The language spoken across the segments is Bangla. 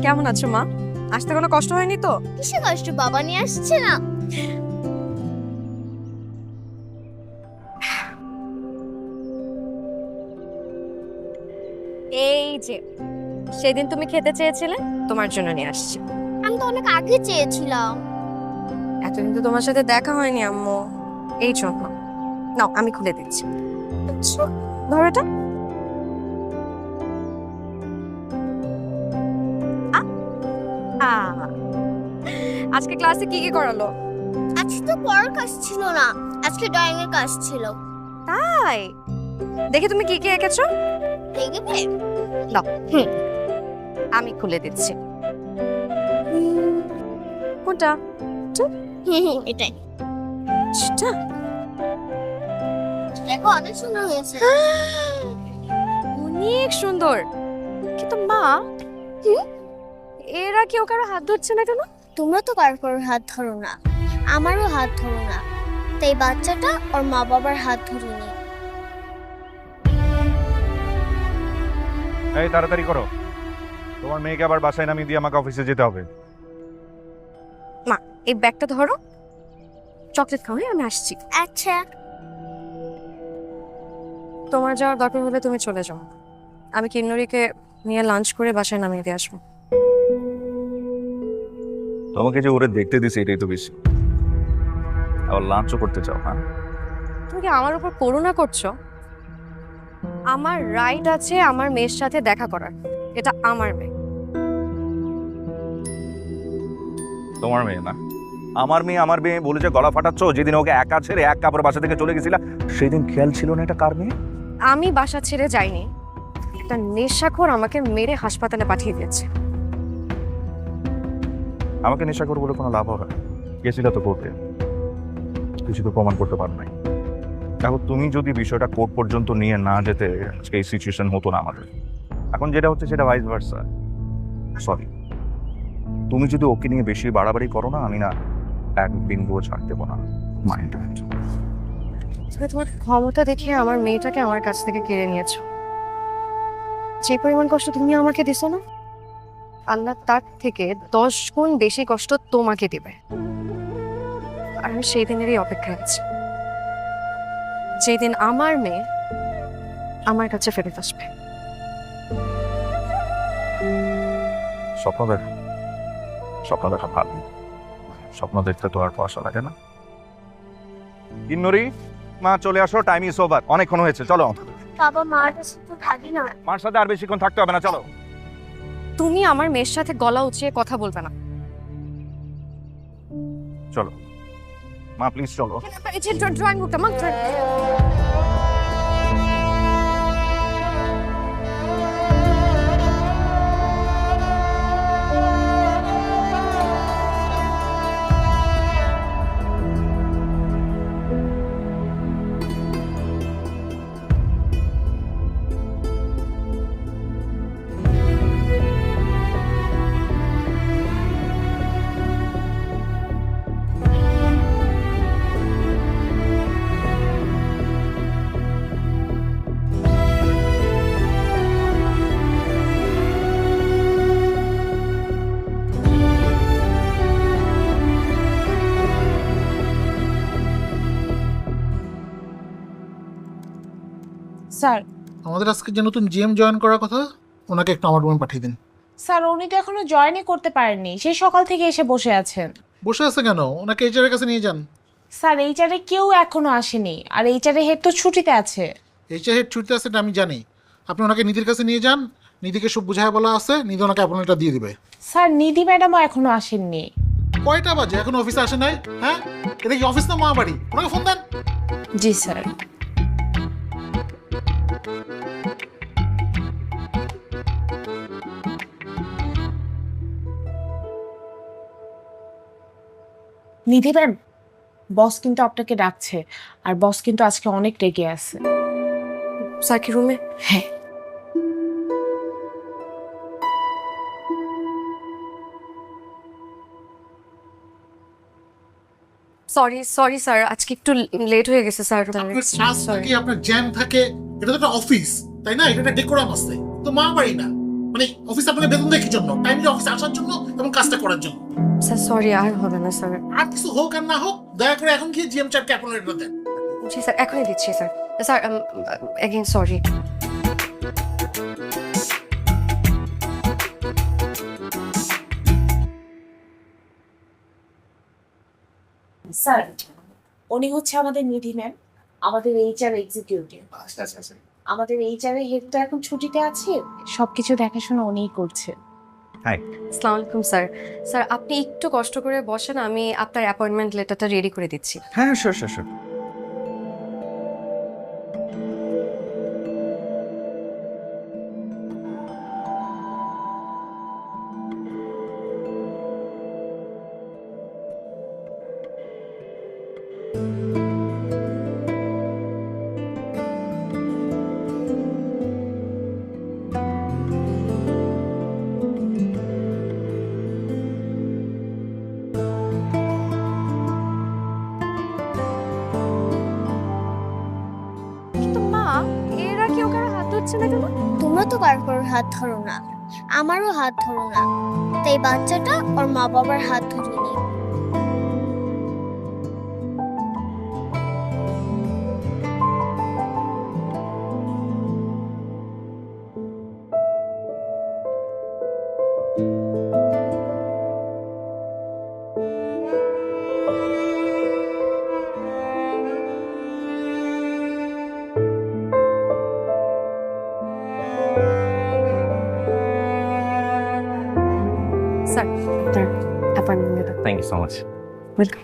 কেমন আছো মা? আসতে কোনো কষ্ট হয়নি তো? কিসে কষ্ট, বাবা নিয়ে আসছে না? এই যে সেদিন তুমি খেতে চেয়েছিলে, তোমার জন্য নিয়ে আসছি। আমি তো অনেক আগে চেয়েছিলাম। এতদিন তো তোমার সাথে দেখা হয়নি আম্মু, এই জন্য। নাও আমি খুলে দিচ্ছি। আচ্ছা, ধরো এটা। আ, আ। আজকে ক্লাসে কি কি করালো? আজকে তো পড়ার কাজ ছিল না, আজকে ড্রয়িং এর কাজ ছিল। তাই দেখি তুমি কি কি এঁকেছো। দেখবে? নাও আমি খুলে দিচ্ছি। কোনটা? এটাই। সেটা? দেখো অনেক সুন্দর হয়েছে। অনেক সুন্দর, কিন্তু মা এরা কেউ কারো হাত ধরছে না কেন? তোমরা তো কারোর হাত ধরো না, আমারও হাত ধরো না, তাই বাচ্চাটা ওর মা বাবার হাত ধরেনি। এই তাড়াতাড়ি করো, তোমার মেয়েকে আবার বাসায় নামিয়ে দিয়ে আমাকে অফিসে যেতে হবে। মা এই ব্যাগটা ধরো, চকলেট খাও, হ্যাঁ আমি আসছি। আচ্ছা। তোমার যাওয়ার দরকার হলে তুমি চলে যাও, আমি কিন্নরিকে নিয়ে লাঞ্চ করে বাসায় নামিয়ে দিয়ে আসবো। তোমাকে যে ওরে দেখতে দিছি এটাই তো বেশি, আবার লাঞ্চও করতে চাও? হ্যাঁ, তুমি কি আমার উপর করুণা করছো? আমার রাইট আছে আমার মেয়ের সাথে দেখা করার, এটা আমার মেয়ে। তোমার মেয়ে না, আমার মেয়ে। আমার মেয়ে বলে যে গলা ফাটাচ্ছ, যেদিন ওকে একা ছেড়ে এক কাপড় বাসা থেকে চলে গেছিলা সেই দিন খেয়াল ছিল না এটা কার মেয়ে? আমি বাসা ছেড়ে যাইনি, একটা নেশাখোর আমাকে মেরে হাসপাতালে পাঠিয়ে দিয়েছে। আমাকে নেশা করবো বলে কোনো লাভ হবে না, গেছিলা তো কোর্টে, কিছু তো প্রমাণ করতে পার নাই। এখন তুমি যদি বিষয়টা কোর্ট পর্যন্ত নিয়ে না যেতে, আজকে এই সিচুয়েশন হতো না আমাদের। এখন যেটা হচ্ছে সেটা ভাইস ভার্সা। সরি, তুমি যদি ওকে নিয়ে বেশি বাড়াবাড়ি করো না, আমি না এক বিন্দুও ছাড় দেবো না। মাইন্ড তুমি তোমার ক্ষমতা দেখিয়ে আমার মেয়েটাকে আমার কাছ থেকে কেড়ে নিয়েছো। যে পরিমাণ কষ্ট তুমি আমাকে দিছো না, আল্লাহ তার থেকে 10 গুণ বেশি কষ্ট তোমাকে দিবে। আর আমি সেই দিনেরই অপেক্ষায় আছি, যেদিন আমার মেয়ে আমার কাছে ফেরত আসবে। স্বপ্ন দেখা, স্বপ্ন দেখা ভালো, স্বপ্ন দেখতে তো আর পয়সা লাগে না। কিন্নরি মা চলে আসো, টাইম ইজ ওভার, অনেকক্ষণ হয়েছে, চলো। বাবা মার কাছে তো থাকি না। মার সাথে আর বেশিক্ষণ থাকতে হবে না, চলো। তুমি আমার মেয়ের সাথে গলা উঁচিয়ে কথা বলবে না। চলো মা, প্লিজ চলো। ড্রয়িং রুমটা মা। স্যার, আমাদের আজকে যে নতুন জিএম জয়েন করার কথা, ওনাকে একটু আমার রুমে পাঠিয়ে দিন। স্যার উনি তো এখনো জয়েনই করতে পারেননি, সেই সকাল থেকে এসে বসে আছেন। বসে আছে কেন? ওনাকে এইচআরের কাছে নিয়ে যান। স্যার এইচআরে কেউ এখনো আসেনি, আর এইচআরে হেড তো ছুটিতে আছে। এইচআর হেড ছুটিতে আছে এটা আমি জানি। আপনি ওনাকে নিধির কাছে নিয়ে যান, নিধিকে সব বুঝায় বলা আছে, নিধি ওনাকে অ্যাপয়েন্টমেন্টটা দিয়ে দিবে। স্যার নিধি ম্যাডামও এখনো আসেননি। কয়টা বাজে এখন অফিসে আসে নাই? হ্যাঁ, এটা কি অফিস না মা বাড়ি? ওনাকে ফোন দেন। জি স্যার। নিধি ম্যাম, বস কিন্তু আপনাকে ডাকছে, আর বস কিন্তু আজকে অনেক রেগে আছে। স্যার কি রুমে? হ্যাঁ। সরি সরি স্যার, আজকে একটু লেট হয়ে গেছে স্যার। আপনার চার্জ থাকে, আপনার জ্যাম থাকে, এটা তো একটা অফিস, তাই না? এটা একটা ডেকোরাম আছে, তো মা বাড়ি না। মানে অফিস আপনাকে বেতন দেয় কি জন্য? টাইমলি অফিসে আসার জন্য এবং কাজটা করার জন্য। স্যার সরি, আর হবে না স্যার। আর কিছু হোক আর না হোক, দয়া করে এখন গিয়ে জিএম স্যারকে অ্যাপয়েন্টমেন্টটা দেন। জি স্যার, এখনই দিচ্ছি sir. Sir again sorry. Sir, উনি হচ্ছে আমাদের নিধি ম্যাম, আমাদের এইচআর এক্সিকিউটিভ। আমাদের এইচআর এর হেডটা এখন ছুটিতে আছে, সবকিছু দেখাশোনা উনিই করছে। আসসালামু আলাইকুম স্যার। স্যার আপনি একটু কষ্ট করে বসেন, আমি আপনার অ্যাপয়েন্টমেন্ট লেটারটা রেডি করে দিচ্ছি। হ্যাঁ শিওর শিওর শিওর। কিন্তু মা, এরা কেউ কারো হাত ধরছে না কেন? তোমরা তো কারোর হাত ধরো না, আমারও হাত ধরো না, তাই বাচ্চাটা ওর মা বাবার হাত ধরে নি। স্যার আপনার appointment letter. Thank you so much. Welcome.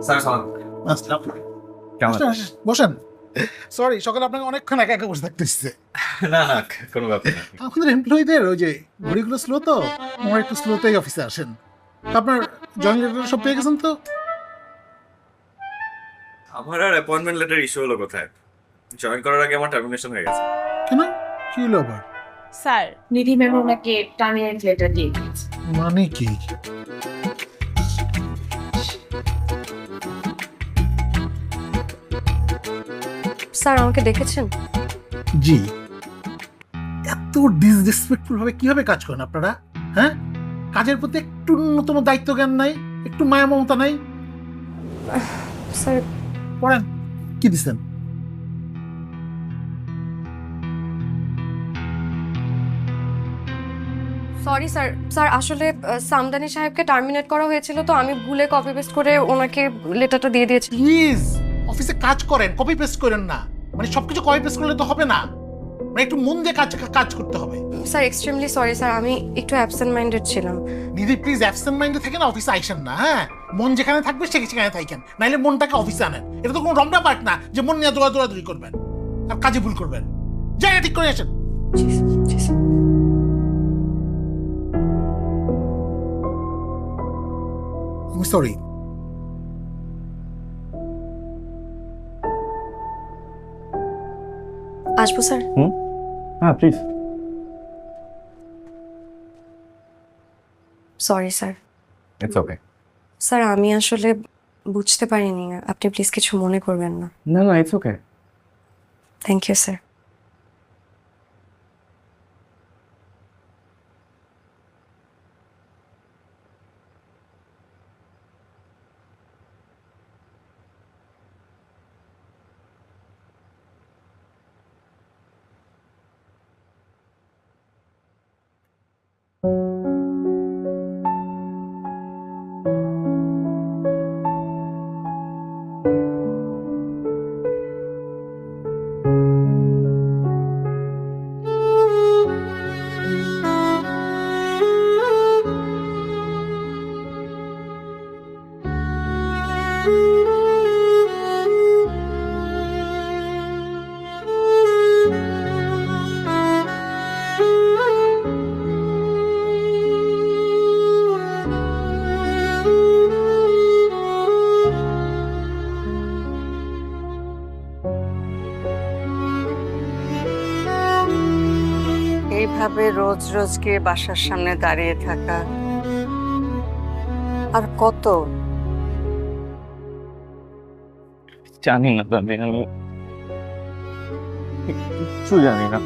Sir সালাম। আসসালাম। কেমন আছেন? বসেন। সরি, সকালে আপনাকে অনেকক্ষণ একা একা বসে থাকতে হচ্ছে। না না কোনো ব্যাপার না। আমাদের এমপ্লয়ীদের ওই যে ঘড়িগুলো স্লো তো, আমার একটু স্লোতেই অফিসে আসেন। আপনার জয়েন লেটার সব পেয়ে গেছেন তো? আমার আর অ্যাপয়েন্টমেন্ট লেটার ইস্যু হলো কোথায়? জয়েন করার আগে আমার টার্মিনেশন হয়ে গেছে। কেন, কি হলো আবার? স্যার, নিধি ম্যাম ওনাকে টার্মিনেট লেটার দিয়ে দিয়েছে। মানে কি? স্যার আমাকে দেখেছেন? জি। এত ডিসরেসপেক্টফুল ভাবে কিভাবে কাজ করেন আপনারা? হ্যাঁ, কাজের প্রতি একটু ন্যূনতম দায়িত্ব জ্ঞান নাই, একটু মায়া মমতা নাই। স্যার পড়েন, কি দিচ্ছেন? Sorry sir. স্যার আসলে সামদানি সাহেবকে টার্মিনেট করা হয়েছিল, তো আমি ভুলে কপি পেস্ট করে ওনাকে লেটারটা দিয়ে দিয়েছি। প্লিজ অফিসে কাজ করেন, কপি পেস্ট করেন না। মানে সবকিছু কপি পেস্ট করলে তো হবে না, মানে একটু মন দিয়ে কাজ করতে হবে। স্যার এক্সট্রিমলি সরি স্যার, আমি একটু অ্যাবসেন্ট মাইন্ডেড ছিলাম। দিদি প্লিজ অ্যাবসেন্ট মাইন্ডে থেকে না অফিসে আইসেন না। হ্যাঁ, মন যেখানে থাকবে সেখানে থাকেন, নাইলে মনটাকে অফিসে আনেন। এটা তো কোনো রমনা পার্ক না যে মন নিয়ে দৌড়াদৌড়ি করবেন আর কাজে ভুল করবেন। জায়গা ঠিক করে আসেন। জি স্যার, জি স্যার। আমি সরি। আসবো স্যার? হ্যাঁ please. Sorry sir. It's okay. Sir আমি আসলে বুঝতে পারিনি, আপনি প্লিজ কিছু মনে করবেন না। না না it's okay. Thank you sir. এভাবে রোজ রোজ গিয়ে বাসার সামনে দাঁড়িয়ে থাকা আর কত? জানি না দাদি, আমি কিচ্ছু জানি না।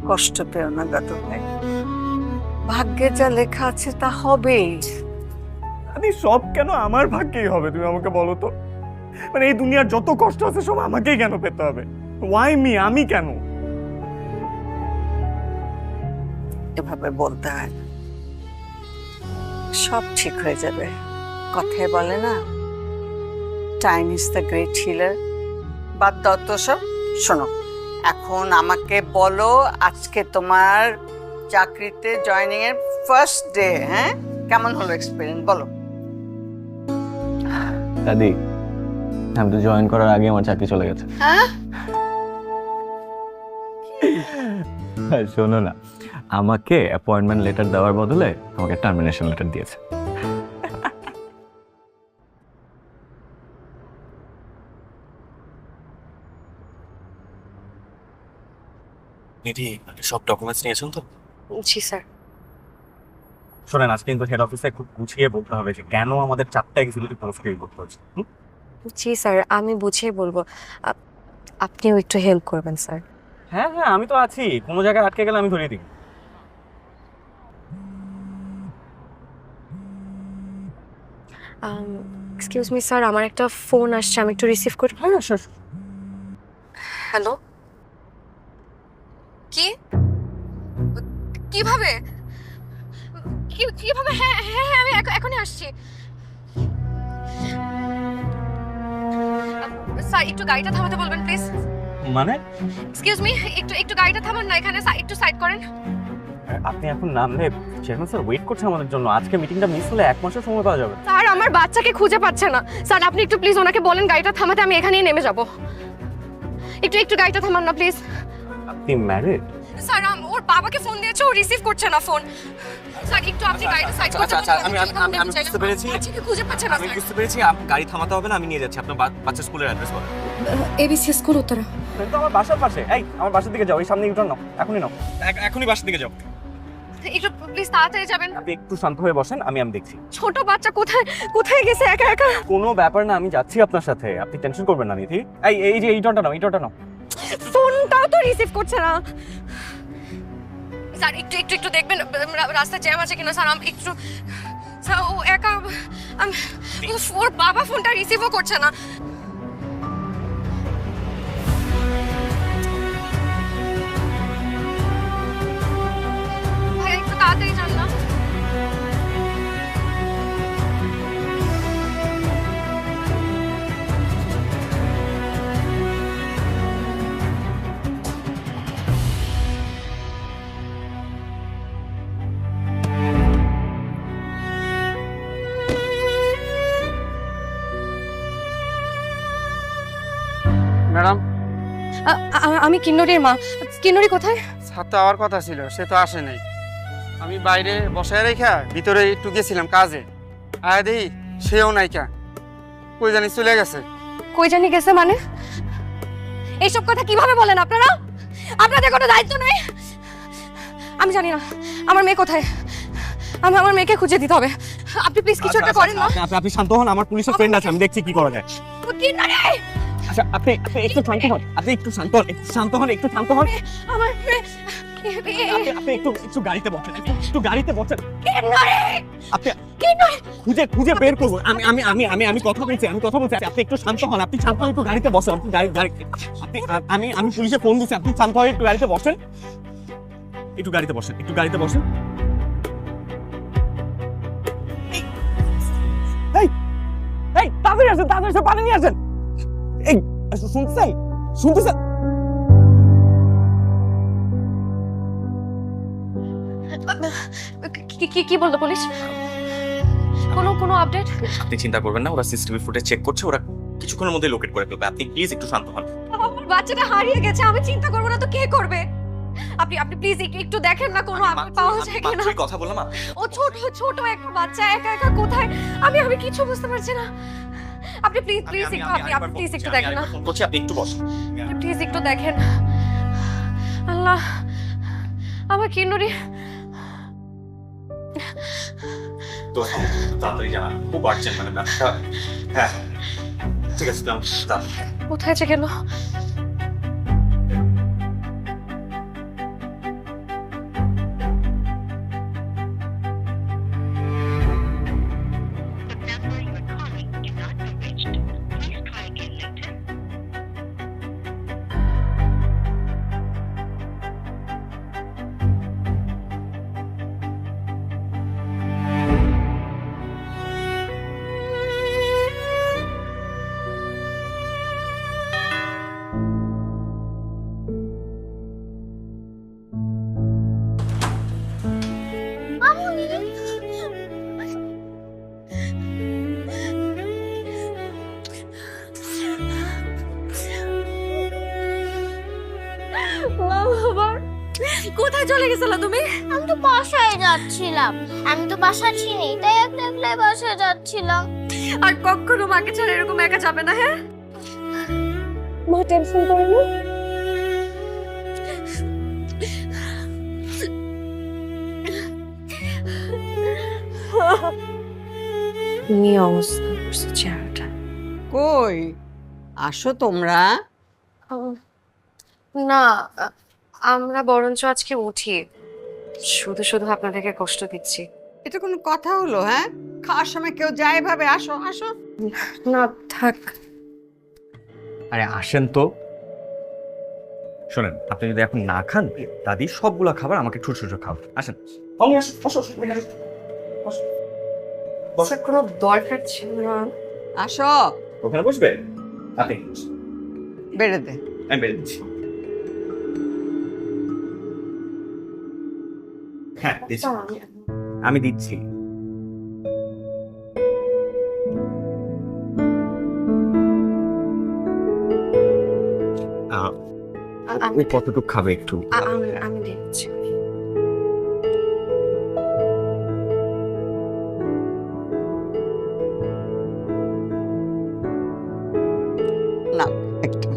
কষ্ট পেও না দাদু ভাই, ভাগ্যে যা লেখা আছে তা হবেই। দাদি সব কেন আমার ভাগ্যেই হবে, তুমি আমাকে বলো তো? মানে এই দুনিয়ার যত কষ্ট আছে সব আমাকেই কেন পেতে হবে? ওয়াই মি, আমি কেন? এভাবে বলতে হয় না। সব ঠিক হয়ে যাবে। কথায় বলে না, time is the great healer. বাদ দাও তো সব। শোনো, এখন আমাকে বলো, আজকে তোমার চাকরিতে জয়েনিং এর ফার্স্ট ডে, হ্যাঁ? কেমন হলো এক্সপিরিয়েন্স বলো। দাদি, আমি তো জয়েন করার আগে আমার চাকরি চলে গেছে। হ্যাঁ? শোনো না, আমাকে অ্যাপয়েন্টমেন্ট লেটার দেওয়ার বদলে আমাকে টার্মিনেশন লেটার দিয়েছে। নিধি, সব ডকুমেন্টস নিয়েছেন তো? জি স্যার। শোনেন, আজকে কিন্তু হেড অফিসে খুব গুছিয়ে বলতে হবে যে কেন আমাদের 4টা এক্সিকিউটিভ প্রমোশন করতে হচ্ছে। জি স্যার, আমি বুঝিয়ে বলবো। আপনিও একটু হেল্প করবেন স্যার। হ্যাঁ হ্যাঁ, আমি তো আছি, কোনো জায়গায় আটকে গেলে আমি ধরিয়ে দিই। এক্সকিউজ মি স্যার, আমার একটা ফোন আসছে, আমি একটু রিসিভ করি। হ্যাঁ স্যার। হ্যালো, কি? কিভাবে? কিভাবে? হ্যাঁ হ্যাঁ হ্যাঁ, আমি এখনই আসছি। স্যার, একটু গাড়িটা থামাতে বলবেন প্লিজ। মানে এক্সকিউজ মি, একটু গাড়িটা থামান না, এখানে একটু সাইড করেন। আপনি এখন নামলে চেয়ারম্যান স্যার ওয়েট করছে আমাদের জন্য। আজকে মিটিংটা মিস হলে 1 মাসের সময় পাওয়া যাবে। স্যার, আমার বাচ্চাকে খুঁজে পাচ্ছে না। স্যার, আপনি একটু প্লিজ ওনাকে বলেন গাড়িটা থামাতে, আমি এখানেই নেমে যাব। একটু গাড়িটা থামান না প্লিজ। আপনি ম্যারিড? স্যার, ওর বাবাকে ফোন দিয়েছে, ও রিসিভ করছে না ফোন। স্যার, একটু আপনি গাড়িটা সাইড করতে আচ্ছা, আমি বুঝতে পেরেছি। বাচ্চাকে খুঁজে পাচ্ছে না আমি স্যার। বুঝতে পেরেছি, গাড়ি থামাতে হবে না, আমি নিয়ে যাচ্ছি। আপনার বাচ্চার স্কুলের অ্যাড্রেস বলেন। ABC school Uttara. তো আমার বাসার পাশে। এই, আমার বাসার দিকে যাও, এই সামনে ইউটার্ন নাও, এখনই নাও। এখনই বাসার দিকে যাও। একটু প্লিজ তাড়াতাড়ি যাবেন। আপনি একটু শান্ত হয়ে বসেন, আমি দেখছি। ছোট বাচ্চা কোথায় গেছে একা একা? কোনো ব্যাপার না, আমি যাচ্ছি আপনার সাথে, আপনি টেনশন করবেন না নিধি। এই যে ইউটার্নটা নাও, ইউটার্নটা নাও। ফোনটাও তো রিসিভ করছে না। স্যার, একটু দেখবেন রাস্তা জ্যাম আছে কিনা। স্যার, আমি একটু, স্যার ও একা, ওর বাবা ফোনটা রিসিভও করছে না। ভাই, একটু তাড়াতাড়ি যান না। ম্যাডাম, আমি কিন্নরির মা। কিন্নরি কোথায়? ছাদ তো আওয়ার কথা ছিল, সে তো আসে নাই। আমি বাইরে বসায় রেখা ভিতরে একটু গেছিলাম কাজে, আয় দেখি সেও নাইকা, কই জানি চলে গেছে। কই জানি গেছে মানে? এইসব কথা কিভাবে বলেন আপনারা? আপনাদের কোনো দায়িত্ব নেই? আমি জানি না আমার মেয়ে কোথায়। আমার মেয়েকে খুঁজে দিতে হবে। আপনি প্লিজ কিছু একটা করেন না। আপনি শান্ত হন, আমার পুলিশের ফ্রেন্ড আছে, আমি দেখছি কি করা যায়। কিন্নরি! আচ্ছা, আপনি একটু শান্ত হন, আপনি একটু শান্ত হন, একটু শান্ত হন, একটু শান্ত হন। আমার মেয়ে! আপনি একটু গাড়িতে বসেন, একটু গাড়িতে বসেন। কিন্নরি! আপনি কিন্নরি! খুঁজে বের করবো। আমি কথা বলছি, আপনি একটু শান্ত হন, আপনি শান্ত হন, একটু গাড়িতে বসেন। আপনি আমি পুলিশে ফোন দিচ্ছি, আপনি শান্ত হয়ে একটু গাড়িতে বসেন, একটু গাড়িতে বসেন, একটু গাড়িতে বসেন। এই তাড়াতাড়ি আসেন, পানি নিয়ে আসেন। এই শুনতেছেন? কি বললো পুলিশ? কোনো আপডেট? আপনি চিন্তা করবেন না, ওরা সিসিটিভি ফুটেজ চেক করছে, ওরা কিছুক্ষণের মধ্যে লোকেট করে ফেলবে। আপনি প্লিজ একটু শান্ত হন। আমার বাচ্চাটা হারিয়ে গেছে, আমি চিন্তা করবো না তো কে করবে? আপনি প্লিজ একটু দেখেন না কোনো আপডেট পাওয়া যায় কিনা। মাত্রই কথা বললাম। ও ছোট একটা বাচ্চা, একা কোথায়? আমি কিছু বুঝতে পারছি না। আপনি প্লিজ আপনি প্লিজ একটু দেখেন না। ফোন করছি, আপনি একটু বসুন। প্লিজ একটু দেখেন। আল্লাহ, আমার কিন্নুরি। তো তাড়াতাড়ি জানা, খুব আর্জেন্ট, মানে ব্যাপারটা। হ্যাঁ ঠিক আছে, কোথায় যে গেল? কোথায় চলে গেছিলা তুমি? আমি তো বাসায় যাচ্ছিলাম। আমি তো বাসা চিনি, তাই একলা একলাই বাসায় যাচ্ছিলাম। আর কখনো মাকে ছাড়া এরকম একা যাবে না, হ্যাঁ? মা টেনশন করে না। তুমি অবস্থা করছো চেহারাটা। কই আসো তোমরা। না, আমরা বরঞ্চ আজকে উঠি। শুধু শুধু আপনাদেরকে কষ্ট দিচ্ছি। এটা কোনো কথা হলো? হ্যাঁ, খাওয়ার সময় কেউ যায় ভাবে? আসো আসো। না থাক। আরে আসেন তো। শোনেন, আপনি যদি এখন না খান, দাদি সবগুলো খাবার আমাকে ছোট ছোট খাও। আসেন। বসার কোনো দরকার ছিল না। আসো, ওখানে বসবে? আপনি বেড়ে দে। আমি বেড়ে দিচ্ছি। হ্যাঁ দিচ্ছি, আমি দিচ্ছি। আপনি কতটুকু খাবে একটু? আমি দিচ্ছি। না একটু।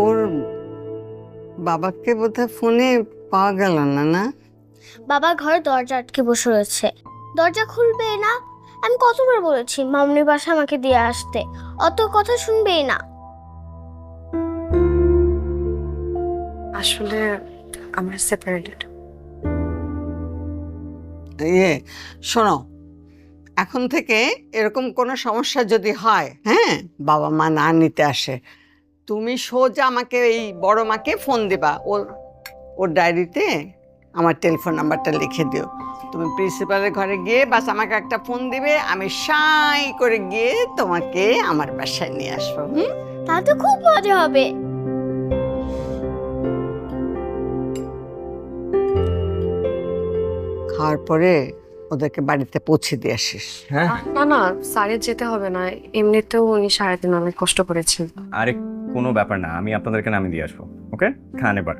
ওর বাবাকে বোধহয় ফোনে পাওয়া গেল না। না, বাবা ঘরে দরজা আটকে বসে রয়েছে, দরজা খুলবে না। আমি কতবার বলেছি মামনির বাসা আমাকে দিয়ে আসতে, অত কথা শুনবেই না। আসলে আমরা সেপারেটেড। শোনো, এখন থেকে এরকম কোনো সমস্যা যদি হয়, হ্যাঁ, বাবা মা না নিতে আসে, তুমি সোজা আমাকে এই বড় মাকে ফোন দিবা। ওর ডায়েরিতে আমার টেলিফোন নাম্বারটা লিখে দিও। তুমি প্রিন্সিপালের ঘরে গিয়ে বাস আমাকে একটা ফোন দিবে, আমি সাই করে গিয়ে তোমাকে আমার বাসায় নিয়ে আসবো। তাতে খুব মজা হবে। খাওয়ার পরে ওদেরকে বাড়িতে পৌঁছে দিয়ে আসিস। হ্যাঁ, না না, স্যারের যেতে হবে না। এমনিতেও উনি সারাদিন অনেক কষ্ট করেছেন। আরে কোনো ব্যাপার না, আমি আপনাদেরকে নামিয়ে দিয়ে আসবো। ওকে, খান এবার।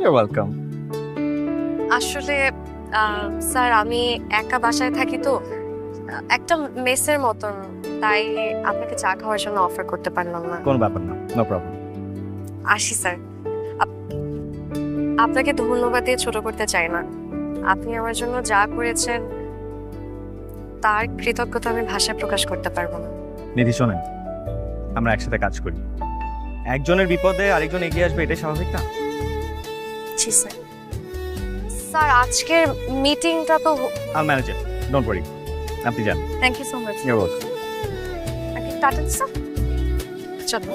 You're welcome. আসলে স্যার, আমি একা বাসায় থাকি তো, একটা মেসের মতন, তাই আপনাকে চা খাওয়ার জন্য অফার করতে পারলাম না। কোনো ব্যাপার না, নো প্রবলেম। আসি স্যার। আপনাকে ধন্যবাদ দিয়ে ছোট করতে চাই না। আপনি আমার জন্য যা করেছেন তার কৃতজ্ঞতা আমি ভাষায় প্রকাশ করতে পারবো না। নিধি শোনেন, আমরা একসাথে কাজ করি, একজনের বিপদে আরেকজন এগিয়ে আসবে, এটাই স্বাভাবিক না? জি স্যার। স্যার, আজকের মিটিংটা তো আল ম্যানেজ ইট, ডোন্ট ওয়ারি। আপনি যান। Thank you so much. You're welcome. Tata sir. চলো।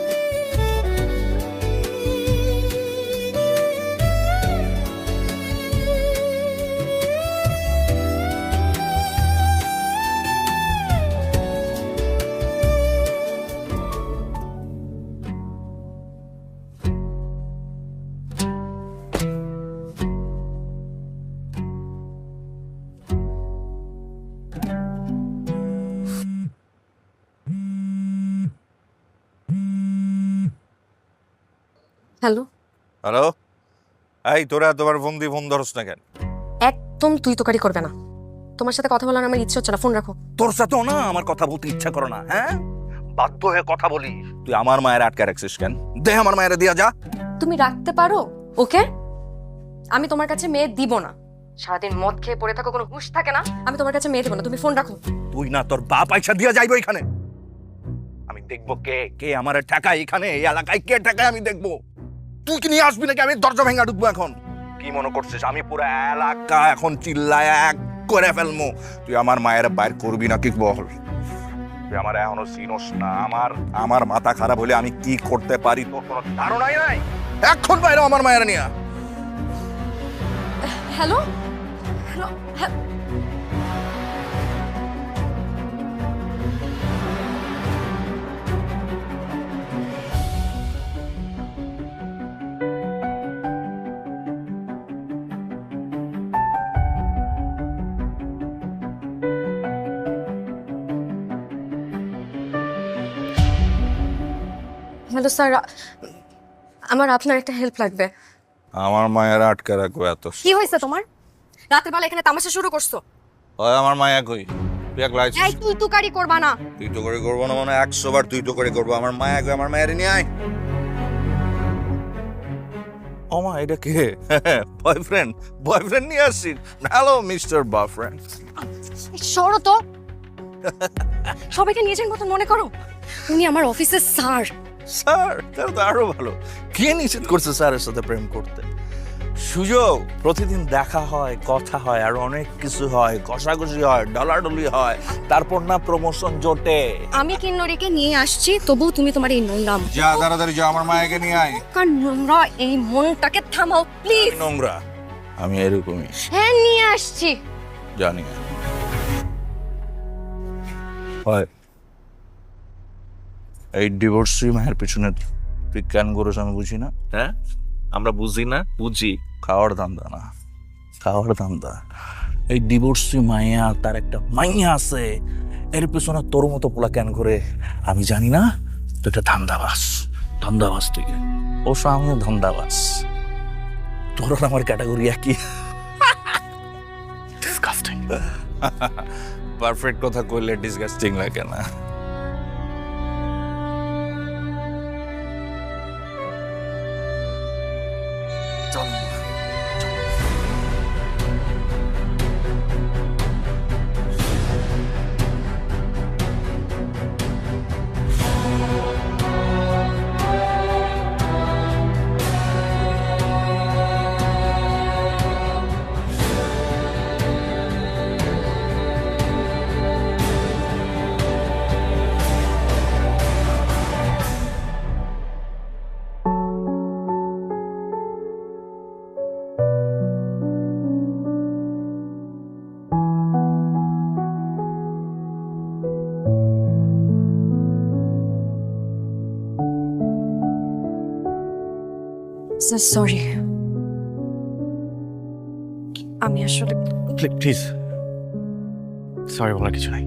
হ্যালো। হ্যালো, এই তোরা তোমার ফোন ধরস না কেন? একদম তুই তোকারি করবে না। তোমার সাথে কথা বলার আমার ইচ্ছে হচ্ছে না, ফোন রাখো। তোর সাথেও না আমার কথা বলতে ইচ্ছা করে না, হ্যাঁ? বাধ্য হয়ে কথা বলি। তুই আমার মায়ের আটকে রাখছিস কেন? দে আমার মায়ের দিয়া যা। তুমি রাখতে পারো ওকে? আমি তোমার কাছে মেয়ে দিব না। সারাদিন মদ খেয়ে পড়ে থাকো, কোনো হুঁশ থাকে না। আমি তোমার কাছে মেয়ে দিব না, তুমি ফোন রাখো। তুই না তোর বাপ পয়সা দিয়া যাইবো এখানে। আমি দেখবো কে কে আমার ঠেকায় এখানে, এই এলাকায় কে ঠেকায় আমি দেখবো। তুই কি নিয়ে আসবি নাকি? আমি দরজা ভেঙে ঢুকবো এখন? কি মনে করছিস আমি পুরো এলাকা এখন চিল্লায় এক করে ফেলবো? তুই আমার মায়ের বাইর করবি নাকি বল? তুই আমার এখনো চিনোস না। আমার মাথা খারাপ হলে আমি কি করতে পারি তোর কোনো ধারণাই নাই। এখন বাইরে আমার মায়ের নিয়ে। Hello hello. হ্যালো স্যার, আমার আপনার একটা হেল্প লাগবে। আমার মায়ের আটকে রাখবো এত? কি হয়েছে তোমার? রাতের বেলা এখানে তামাশা শুরু করছো? আমার মায়া কই? তুই এক লাইছিস? এই তুই তুকারি করবা না। তুই তো করে করবো না মানে 100 বার তুই তো করে করবো। আমার মায়া কই? আমার মায়ের নিয়ে আয়। ও মা, এটা কে? বয়ফ্রেন্ড নিয়ে আসছিস? Hello mister boyfriend. সরো তো। সবাইকে নিজের মতো মনে করো। উনি আমার অফিসের স্যার। স্যার? তাহলে তো আরো ভালো। কে নিষেধ করছে স্যারের সাথে প্রেম করতে? সুযোগ, প্রতিদিন দেখা হয়, কথা হয়, আর অনেক কিছু হয়, কষাকষি হয়, ডলাডলি হয়, তারপর না প্রমোশন জোটে। আমি কিন্নরিকে নিয়ে আসছি, তবুও তুমি তোমার এই নোংরা যা তাড়াতাড়ি যা, আমার মায়াকে নিয়ে আয়। নোংরা এই মনটাকে থামাও প্লিজ। নোংরা? আমি এরকমই। হ্যাঁ নিয়ে আসছি। জানি হয় এই ডিভোর্সি মায়ের পিছনে তুই কেন করিস আমি বুঝি না। হ্যাঁ, আমরা বুঝি না, বুঝি। খাওয়ার ধান্দা না, খাওয়ার ধান্দা। এই ডিভোর্সি মাইয়া, তার একটা মাইয়া আছে, এর পিছনে তোর মতো পোলা কেন করে আমি জানি না। তুই একটা ধান্দাবাজ তুই। ও আমিও ধান্দাবাজ। তোর আর আমার ক্যাটাগরি একই। ডিসগাস্টিং। পারফেক্ট কথা কইলে ডিসগাস্টিং লাগে না। সরি, আমি আসলে প্লিজ, সরি বলার কিছু নাই।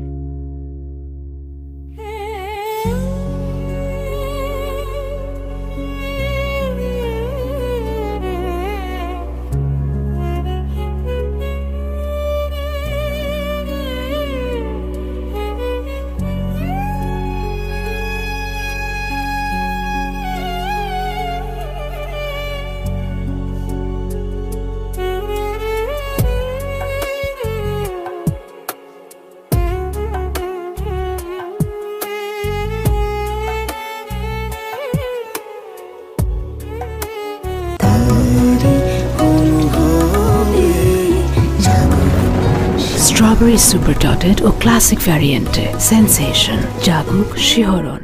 Strawberry Super Dotted ও ক্লাসিক ভ্যারিয়েন্টে সেন্সেশন জাগুক শিহরণ।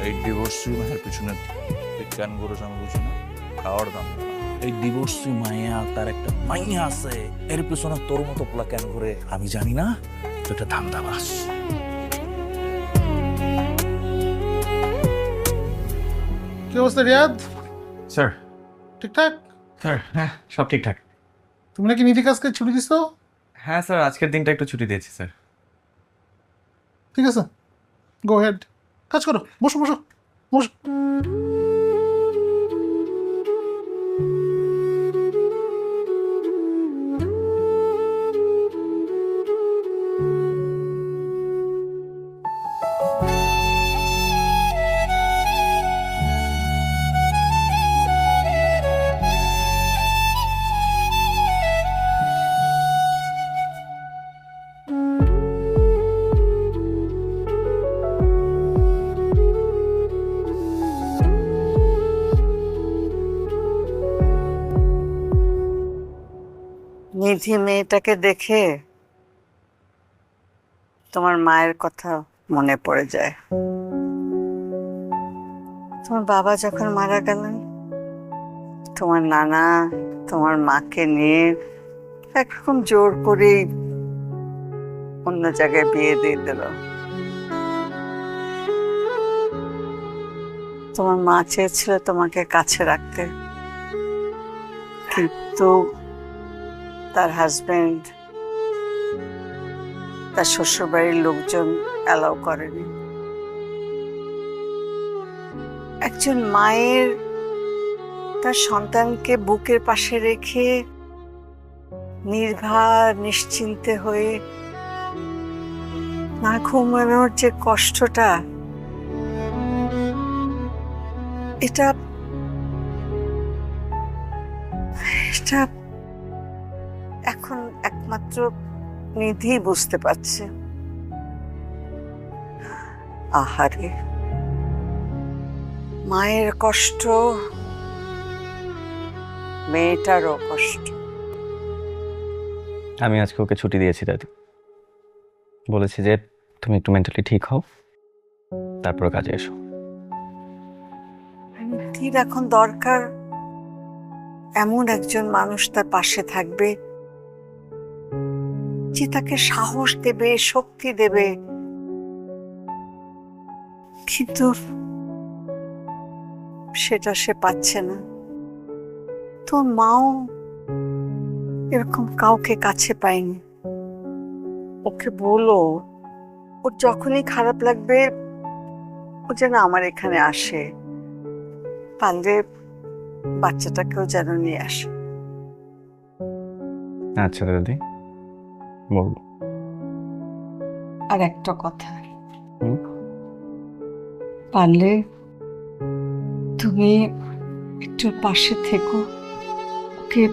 এই ডিভোর্সি মায়ের পিছনে তুই কেন করিস আমি বুঝি না। খাওয়ার দাম। এই ডিভোর্সি মাইয়া, তার একটা মাইয়া আছে, এর পিছনে তোর মতো পোলা কেন করে আমি জানি না। তুই একটা ধান্দাবাজ। কি অবস্থা রিয়াদ? স্যার। ঠিকঠাক? স্যার হ্যাঁ, সব ঠিকঠাক। তুমি নাকি নিধি কাজকে ছুটি দিছো? হ্যাঁ স্যার, আজকের দিনটা একটু ছুটি দিয়েছি স্যার। ঠিক আছে, গো হেড, কাজ করো, বসো বসো বসো। নিধি মেয়েটাকে দেখে তোমার মায়ের কথা মনে পড়ে যায়। তোমার বাবা যখন মারা গেলেন, তোমার নানা তোমার মাকে নিয়ে একরকম জোর করে অন্য জায়গায় বিয়ে দিয়ে দিল। তোমার মা চেয়েছিল তোমাকে কাছে রাখতে, কিন্তু তার হাজবেন্ড, তার শ্বশুরবাড়ির লোকজন অ্যালাউ করেনি। একজন মায়ের তার সন্তানকে বুকের পাশে রেখে নির্ভর নিশ্চিন্তে হয়ে না ঘুমানোর যে কষ্টটা, এটা এটা এখন একমাত্র নিধি বুঝতে পারছে। আহারে, মায়ের কষ্ট, মেয়েটারও কষ্ট। আমি আজকে ওকে ছুটি দিয়েছি দাদি, বলেছি যে তুমি একটু মেন্টালি ঠিক হও, তারপর কাজে এসো। নিধির এখন দরকার এমন একজন মানুষ তার পাশে থাকবে, যে তাকে সাহস দেবে, শক্তি দেবে। কিন্তু সেটা সে পাচ্ছে না। তোর মাও এরকম কাউকে কাছে পায়নি। ওকে বলো, ওর যখনই খারাপ লাগবে ও যেন আমার এখানে আসে, পারলে বাচ্চাটাকেও যেন নিয়ে আসে। আচ্ছা দাদি, বলবো। আর একটা কথা, হুম? পারলে তুমি একটু পাশে থেকো, ওকে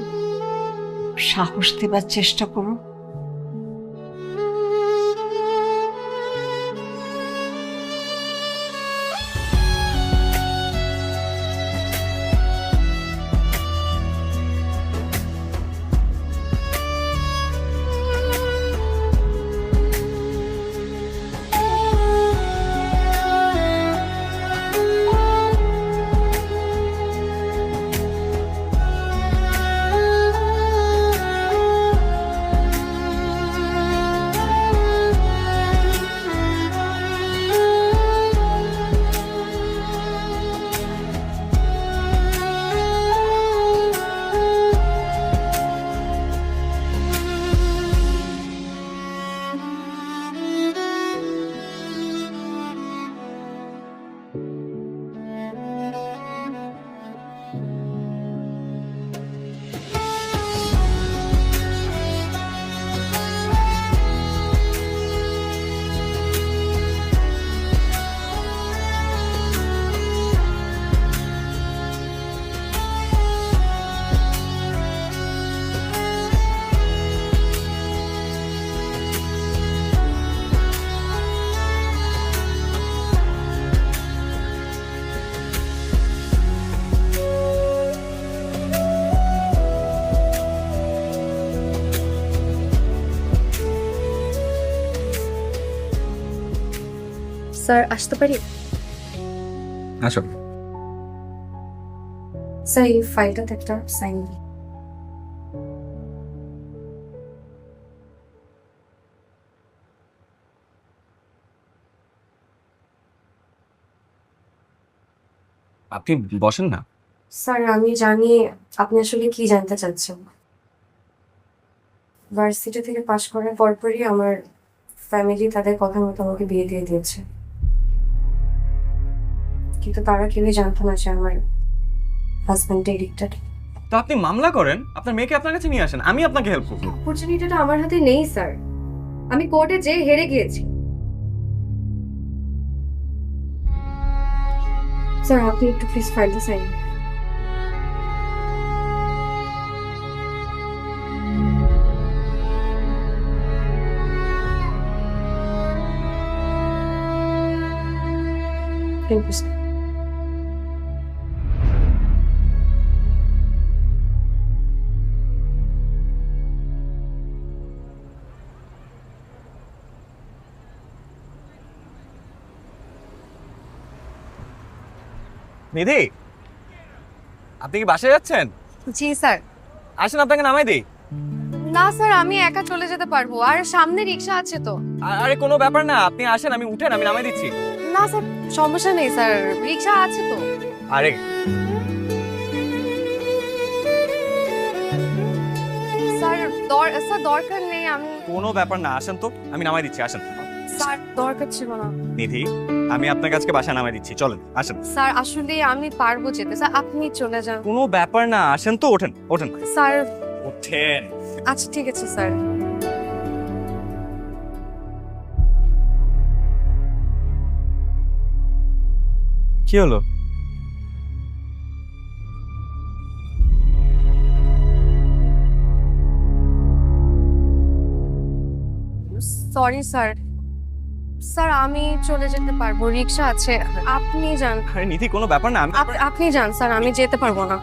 সাহস দেবার চেষ্টা করো। স্যার, আসতে পারি? আসো। স্যার, এই ফাইলটাতে একটা সাইন দিন। আপনি বসেন না। স্যার, আমি জানি আপনি আসলে কি জানতে চাচ্ছেন। ভার্সিটি থেকে পাশ করার পরপরই আমার ফ্যামিলি তাদের কথা মতো আমাকে বিয়ে দিয়ে দিয়েছে, কিন্তু তারা কেউই জানতো না যে আমার হাজব্যান্ড এডিক্টেড। তো আপনি মামলা করেন, আপনার মেয়েকে আপনার কাছে নিয়ে আসেন, আমি আপনাকে হেল্প করবো। অপরচুনিটিটা আমার হাতে নেই স্যার, আমি কোর্টে যেয়ে হেরে গিয়েছি। স্যার আপনি একটু প্লিজ ফাইলটা সাইন। Thank you, sir. নিধি, আপনি কি বাসায় যাচ্ছেন? জি স্যার। আসেন আপনাকে নামাই দিই। না স্যার, আমি একা চলে যেতে পারবো, আর সামনে রিক্সা আছে তো। আরে কোনো ব্যাপার না, আপনি আসেন, আমি উঠেন, আমি নামাই দিচ্ছি। না স্যার, সমস্যা নেই স্যার, রিক্সা আছে তো। আরে স্যার দরকার নেই, আমি। কোনো ব্যাপার না, আসেন তো, আমি নামাই দিচ্ছি, আসেন। স্যার দরকার ছিল না। নিধি, আমি আপনাকে আজকে বাসায় নামাই দিচ্ছি, চলেন আসেন। স্যার আসলে আমি পারবো যেতে, স্যার আপনি চলে যান। কোনো ব্যাপার না, আসেন তো, ওঠেন ওঠেন। স্যার ওঠেন। আচ্ছা ঠিক আছে স্যার। কি হলো? Sorry sir. স্যার আমি চলে যেতে পারবো, রিক্সা আছে, আপনি যান। আরে নিধি, কোনো ব্যাপার না, আমি আপনি যান স্যার, আমি যেতে পারবো না।